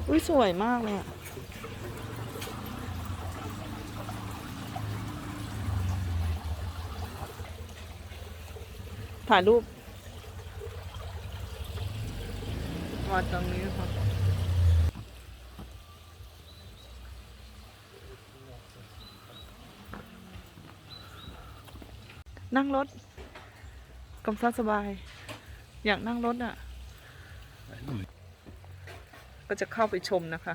อุ้ยสวยมากเลยอะถ่ายรูปมาตรงนี้ค่ะนั่งรถกำซัดสบาย อยากนั่งรถอ่ะ ก็จะเข้าไปชมนะคะ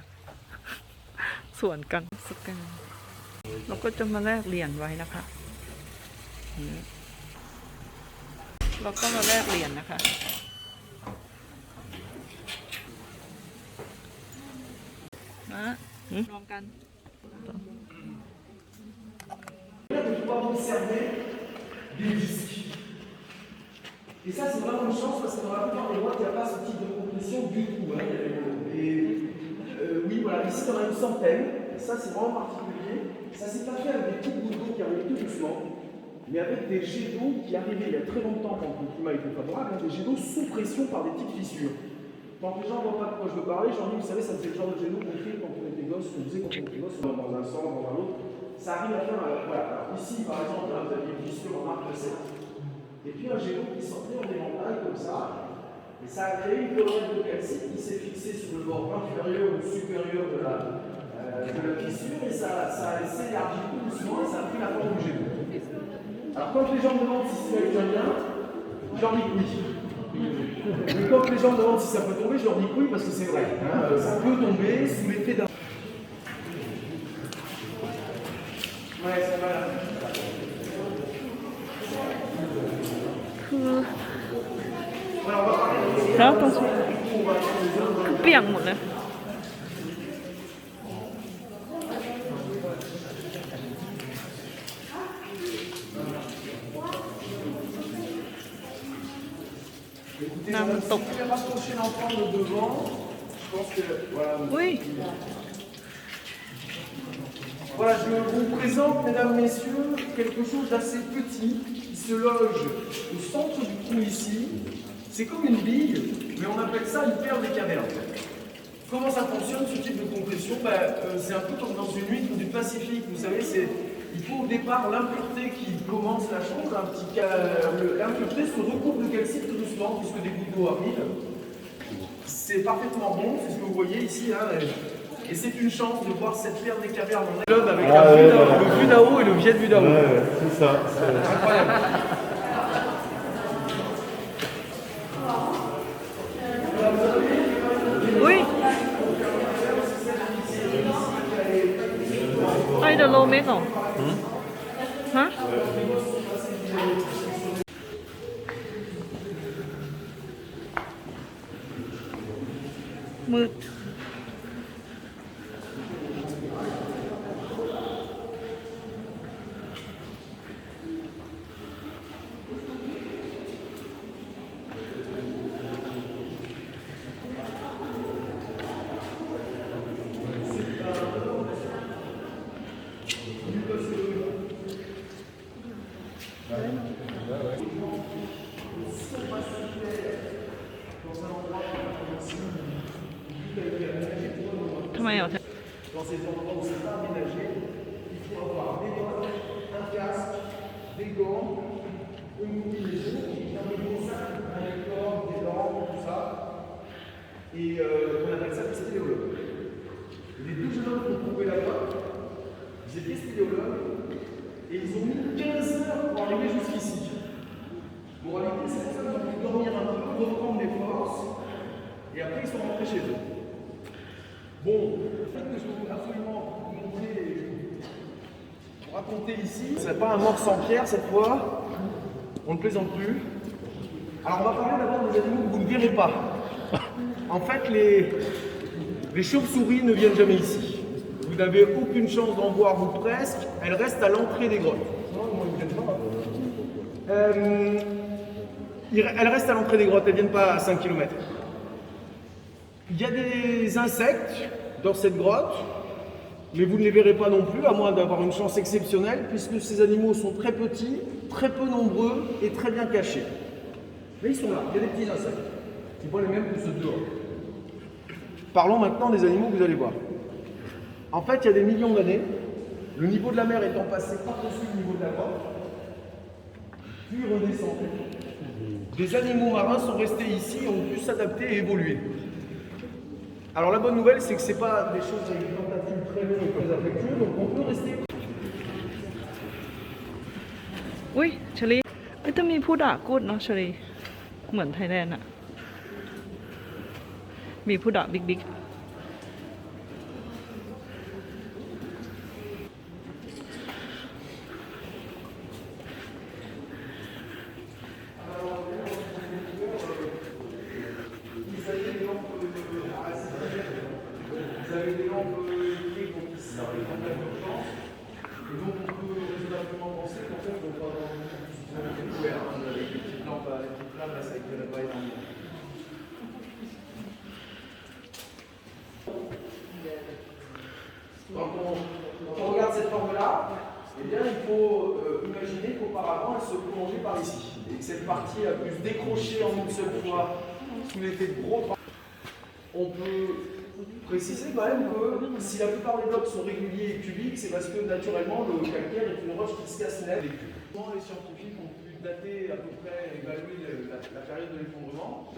ส่วนกันสแกนเราก็จะมาแลกเหรียญไว้นะคะเราก็มาแลกเหรียญนะคะนะรวมกัน Et ça, c'est vraiment une chance parce que dans la plupart des boîtes, il n'y a pas ce type de compression du tout. Hein. Oui, voilà, ici, on a une centaine. Ça, c'est vraiment particulier. Ça s'est pas fait avec des petites gouttes d'eau qui arrivaient tout doucement, mais avec des jets d'eau qui arrivaient il y a très longtemps quand le climat était favorable, des jets d'eau sous pression par des petites fissures. Quand les gens ne voient pas de quoi je veux parler, j'en dis, vous savez, ça c'est le genre de jet d'eau qu'on fait quand on était gosse, qu'on faisait quand on était gosse, dans un sens, dans un autre. Ça arrive à faire, voilà. Alors ici, par exemple, là, vous avez une fissure en marque de 7. Et puis un jet d'eau qui sortait en éventail comme ça, et ça a créé une colonne de calcite qui s'est fixée sur le bord inférieur ou supérieur de la fissure, et ça s'est élargi tout doucement, et ça a pris la forme du jet d'eau. Alors quand les gens me demandent si c'est bien, je leur dis oui. Mais quand les gens me demandent si ça peut tomber, je leur dis oui parce que c'est vrai. Hein, ça peut tomber sous l'effet d'un... Ouais, ça va là. แล้วตรงนี้คือเปียกหมดเลยน้ำมันตกอุ้ย Voilà, je vous présente, mesdames, messieurs, quelque chose d'assez petit qui se loge au centre du trou ici. C'est comme une bille, mais on appelle ça une perle des cavernes. Comment ça fonctionne ce type de compression? C'est un peu comme dans une huître du Pacifique, vous savez, il faut au départ l'impureté qui commence la chose, l'impureté se recoupe de calcite tout doucement, puisque des gouttes d'eau arrivent. C'est parfaitement bon, c'est ce que vous voyez ici, hein, et c'est une chance de voir cette perle des cavernes en club avec le Vue-Dao et le Viet Vue-Dao. Ouais, c'est ça. C'est incroyable. Oui. Ai de lô mét rồi. Hả? Mượt. Dans ces endroits où c'est pas aménagé, il faut avoir des bottes, un casque, des gants, une combinaison qui permet des sacs, des cordes, des lampes, tout ça. Et on appelle ça des spéléologues. Les deux jeunes hommes qu'on trouvait là-bas, ils étaient spéléologues et ils ont mis 15 heures pour arriver jusqu'ici. Pour arriver, ces personnes ont pu dormir un peu, reprendre des forces, et après ils sont rentrés chez eux. Bon, le fait que je veux absolument vous montrer, vous raconter ici, ce n'est pas un morse en pierre cette fois, on ne plaisante plus. Alors on va parler d'abord des animaux que vous ne verrez pas. En fait, les chauves-souris ne viennent jamais ici. Vous n'avez aucune chance d'en voir ou presque, elles restent à l'entrée des grottes. Elles restent à l'entrée des grottes, elles ne viennent pas à 5 km. Il y a des insectes dans cette grotte, mais vous ne les verrez pas non plus, à moins d'avoir une chance exceptionnelle, puisque ces animaux sont très petits, très peu nombreux et très bien cachés. Mais ils sont là, il y a des petits insectes. C'est pas les mêmes que ceux dehors. Parlons maintenant des animaux que vous allez voir. En fait, il y a des millions d'années, le niveau de la mer étant passé par-dessus le niveau de la grotte, puis redescendu, des animaux marins sont restés ici et ont pu s'adapter et évoluer. Alors la bonne nouvelle, c'est que ce n'est pas des choses avec des tentacules très longs et très affectueux, donc on peut rester. อุ้ยเชลีเอ้ยแต่มีผู้ด่ากูดเนาะเชลีเหมือนไทยแลนด์อะมีผู้ด่าบิ๊กQuand on regarde cette forme-là, eh bien, il faut imaginer qu'auparavant, elle se prolongeait par ici. Et que cette partie a pu se décrocher en une seule fois sous l'effet de gros. On peut préciser quand même que si la plupart des blocs sont réguliers et cubiques, c'est parce que naturellement, le calcaire est une roche qui se casse net. Les scientifiques ont pu dater à peu près, évaluer la période de l'effondrement.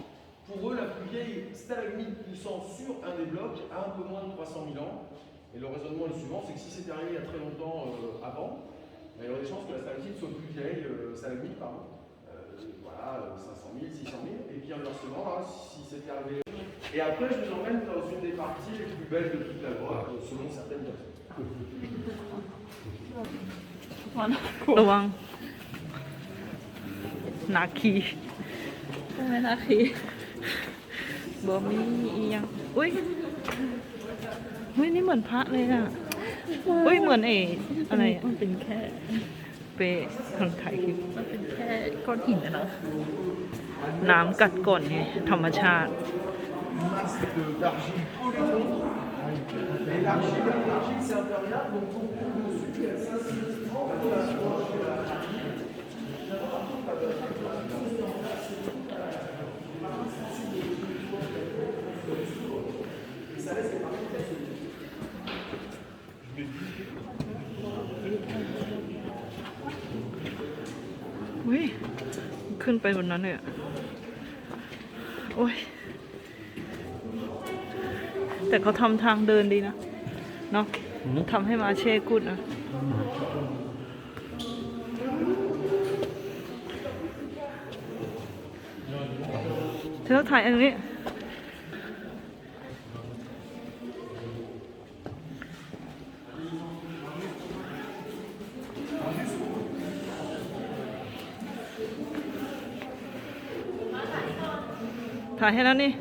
Pour eux, la plus vieille stalagmite poussant sur un des blocs a un peu moins de 300 000 ans. Et le raisonnement est le suivant, c'est que si c'était arrivé il y a très longtemps avant, il y aurait des chances que la stalagmite soit plus vieille, stalagmite, pardon. Voilà, 500 000, 600 000. Et puis inversement, là, si c'était arrivé. Et après, je vous emmène dans une des parties les plus belles de toute la grotte, selon certaines personnes. ระวังนาคีไม่นาคีบ่มีอีหยังอุ้ยนี่เหมือนพระเลยอ่ะอุ้ยเหมือนอะไรอ่ะ มันเป็นแค่ เปคนถ่ายคลิป มันเป็นแค่ก้อนหินนะเนาะ น้ำกัดก่อนไงธรรมชาติ Masse d'argile polygon. Et l'argile, c'est imperméable, donc on trouve dessus, elle s'inscrit dans la roche de l'argile. Et ça laisse les parties très solides.อุ้ยขึ้นไปบนนั้นเนี่ยโอ้ยแต่เขาทำทางเดินดีนะเนาะทำให้มาเช่กุดนะเธอถ่ายอันนี้ถ่ายให้แล้วนี่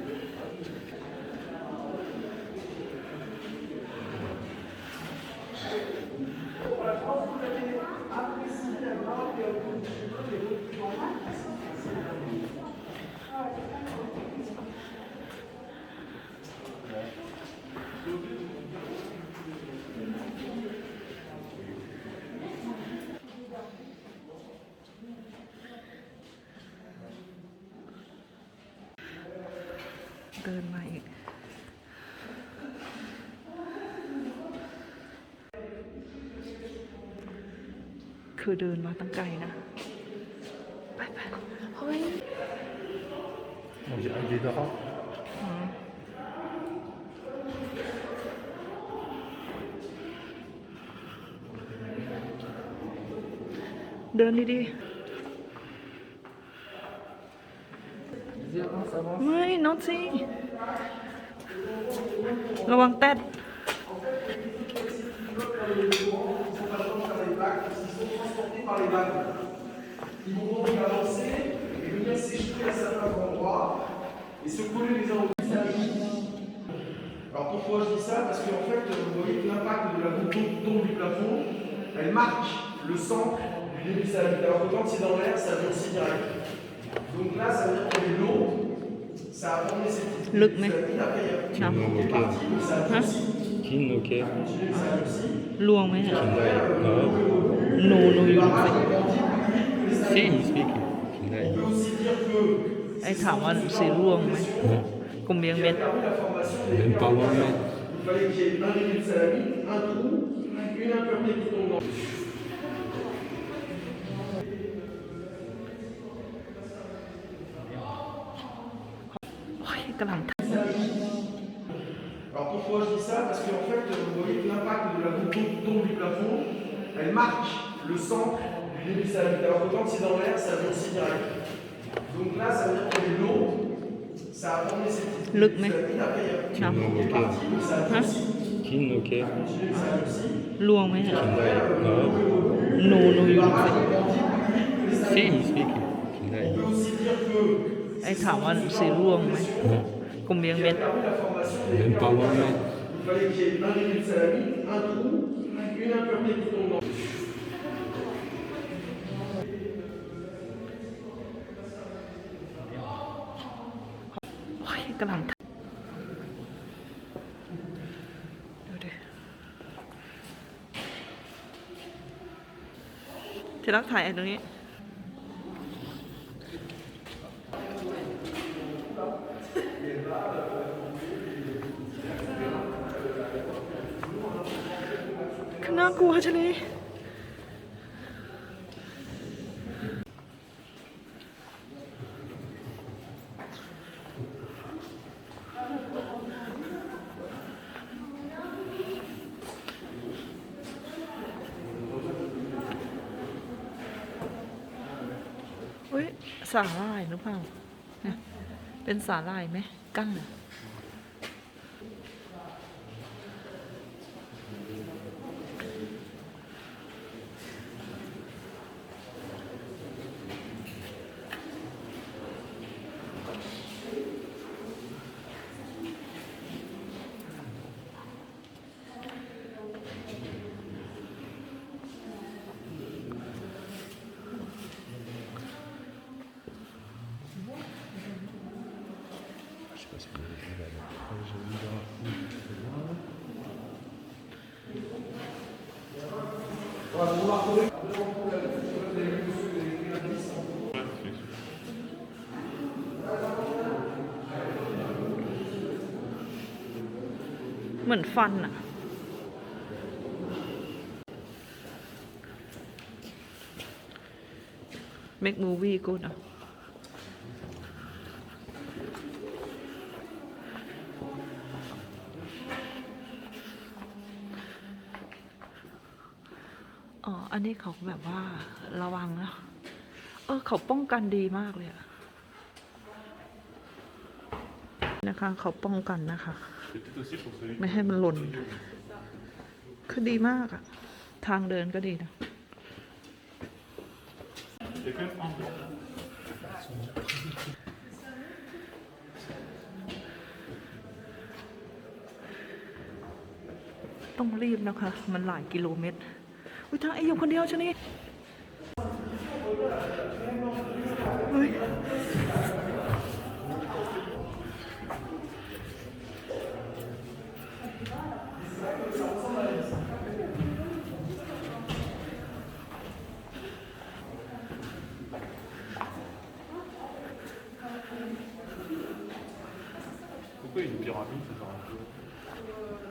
เดินมาอีกคือเดินมาตั้งไกลนะไปเฮ้ย On dirait des draps. เดินดีๆไม่น็อตสิระวังแตด Par les vagues. Ils vont donc avancer et venir s'échouer à certains endroits et se coller les uns aux autres. Alors pourquoi je dis ça? Parce qu'en fait, vous voyez que l'impact de la goutte d'eau du plafond, elle marque le centre du début de sa vie. Alors que quand c'est dans l'air, ça vient aussi direct. Donc là, ça veut dire qu'il y a de l'eau, ça a formé ces petitesลึกไหม après il y a plus น้ de parties, mais ça a ำฮะ aussi กินโอเค continué, ça a aussi. ลวงไหมเนี่ย กินได้เออ หนูอยู่สิ si il explique กินได้ On peut aussi dire que ไอ้ถามว่าสีร่วงไหม เ Combien de qui a mètres? permis la formation des Même pas 20 mètres. Il fallait qu'il y ait un début de salami, un trou, une impureté qui tombe dans. โอ้ยกำลัง Alors pourquoi je dis ça? Parce qu'en fait, vous voyez que l'impact de la goutte d'eau qui tombe du plafond, elle marque le centre du début de salami. Alors que quand c'est dans l'air, ça vient aussi direct. Donc là, ça veut dire qu'il y a eu l'eau, ça a formé ces petitesลึกไหม salamines. Après, il y a plus Tiens. d'eau qui est partie, donc ça a ฮะ aussi Kin, ok. continué, ça a aussi. ลวงไหมเนี่ย Kindai. Ah, หนูอยู่ลึกไหม si, mi spieghi. Kindai. On peut aussi dire que ไอ้ถามว่าสีร่วงไหม Combien de mètres? permis la formation des Même pas 20 mètres. Il fallait qu'il y ait un début de salami, un trou, une impureté qui tombe dans. โอ้ยกำลังดูดิที่รักถ่ายไอ้ตรงนี้ น่ากลัวชะนีเฮ้ยสาหร่ายหรือเปล่าเนี่ยเป็นสาหร่ายไหมกั้งอะ เหมือนฟันอะ make movie good อะอ๋อ อันนี้เขาแบบว่าระวังนะ เขาป้องกันดีมากเลยอะนะคะ เขาป้องกันนะคะ ไม่ให้มันหล่น คือดีมากอะทางเดินก็ดีนะ ต้องรีบนะคะ มันหลายกิโลเมตร อุ้ยทางไออยู่คนเดียวชะนี่เฮ้ย Pourquoi une pyramide, c'est pas un peu?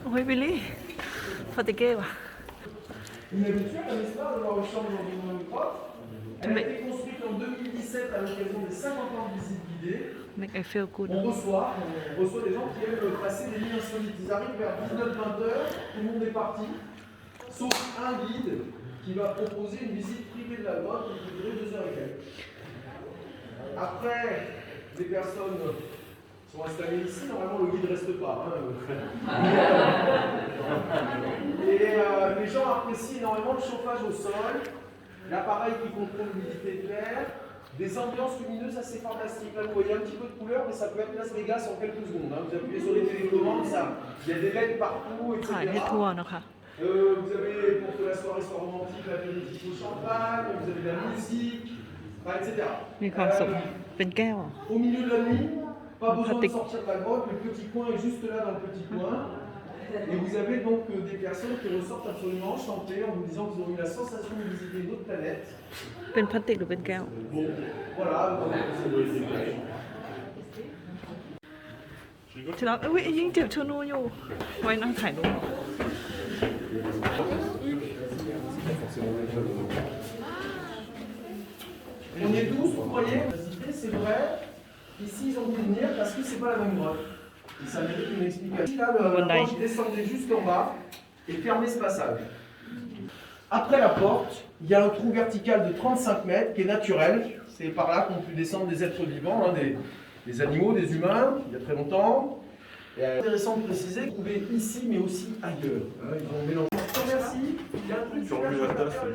โอ้ยบิลลี่ฟาติเก้ว่ะ Une habituelle, n'est-ce pas, de voir le champ dans une grotte. Elle a été construite en 2017 à l'occasion des 50 ans de visite guidée. make I feel good On reçoit des gens qui aiment passer des nuits insolites. Ils arrivent vers 19-20 heures, tout le monde est parti, sauf un guide qui va proposer une visite privée de la grotte qui peut durer 2 heures et quelques. Après, les personnes sont installées ici, normalement le guide ne reste pas. Et les gens apprécient énormément le chauffage au sol, l'appareil qui contrôle l'humidité de l'air, des ambiances lumineuses assez fantastiques. Là, vous voyez un petit peu de couleur, mais ça peut être Las Vegas en quelques secondes. Vous appuyez sur les télécommandes, il y a des LED partout, ถ่ายให้ etc. ทั่วนะคะ Vous avez, pour que la soirée soit romantique, l'apéritif au champagne, vous avez la musique, etc. มีความสุข เป็นแก้ว Au milieu de la nuit, pas besoin de Pratique. sortir de la grotte, le petit coin est juste là dans le petit coin. Et vous avez donc des personnes qui ressortent absolument enchantées en vous disant qu'ils ont eu la sensation de visiter une autre planète. เป็นพลาสติกหรือเป็นแก้ว Bon, voilà. ที่เราอุ้ยยิ่งเจ็บชูนูอยู่ ไว้นั่งถ่ายรูป On y est tous, vous croyez? C'est vrai. Ici, ils ont dû venir parce que c'est pas la même grotte. Et ça mérite une explication. Là, la roche descendait jusqu'en bas et fermait ce passage. Après la porte, il y a un trou vertical de 35 mètres qui est naturel. C'est par là qu'ont pu descendre des êtres vivants, hein, des animaux, des humains, il y a très longtemps. Et intéressant de préciser qu'on trouvait ici, mais aussi ailleurs. Hein, ils ont mélangé. Merci. Il y a un truc sur les enfants.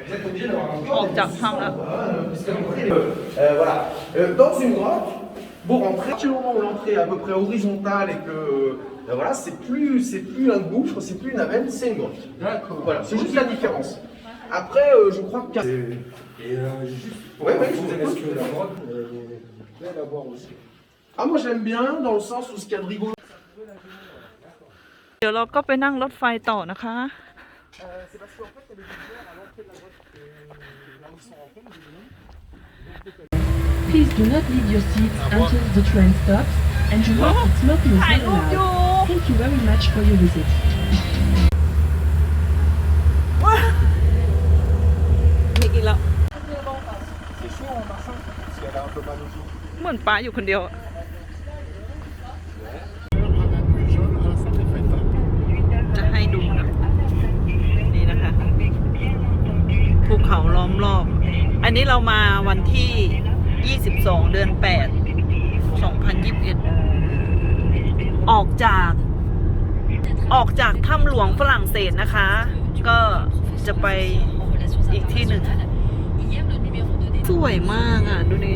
Vous êtes obligé d'avoir un ออกจากถ้ำแล้ว voilà. Dans une grotte, vous rentrez, à partir du moment où l'entrée est à peu près horizontale et que voilà, c'est plus un gouffre, c'est plus une aven, c'est une grotte. D'accord. Voilà, c'est juste la différence. Après, je crois que. Juste pour Ouais, je vous est-ce écoute. que la grotte est belle à voir aussi? Ah, moi j'aime bien dans le sens où ce qu'il y a de rigolo. เดี๋ยวเราก็ไปนั่งรถไฟต่อนะคะ C'est parce qu'en fait, il y a des rivières à l'entrée de la grotte. Là où ils sont rentrés, Please do not leave your seats until the train stops, and you note that smoking is ถ่าย not รูปอยู่ allowed. Thank you very much for your visit. มีกินแล้ว C'est chaud en marchant, parce qu'elle a un peu mal au dos. เหมือนป้าอยู่คนเดียวอะ จะให้ดูนะนี่นะคะภูเขาล้อมรอบ อันนี้เรามาวันที่ 22 เดือน 8 2021 ออกจากถ้ำหลวงฝรั่งเศสนะคะ ก็จะไปอีกที่หนึ่ง สวยมากอ่ะ ดูดิ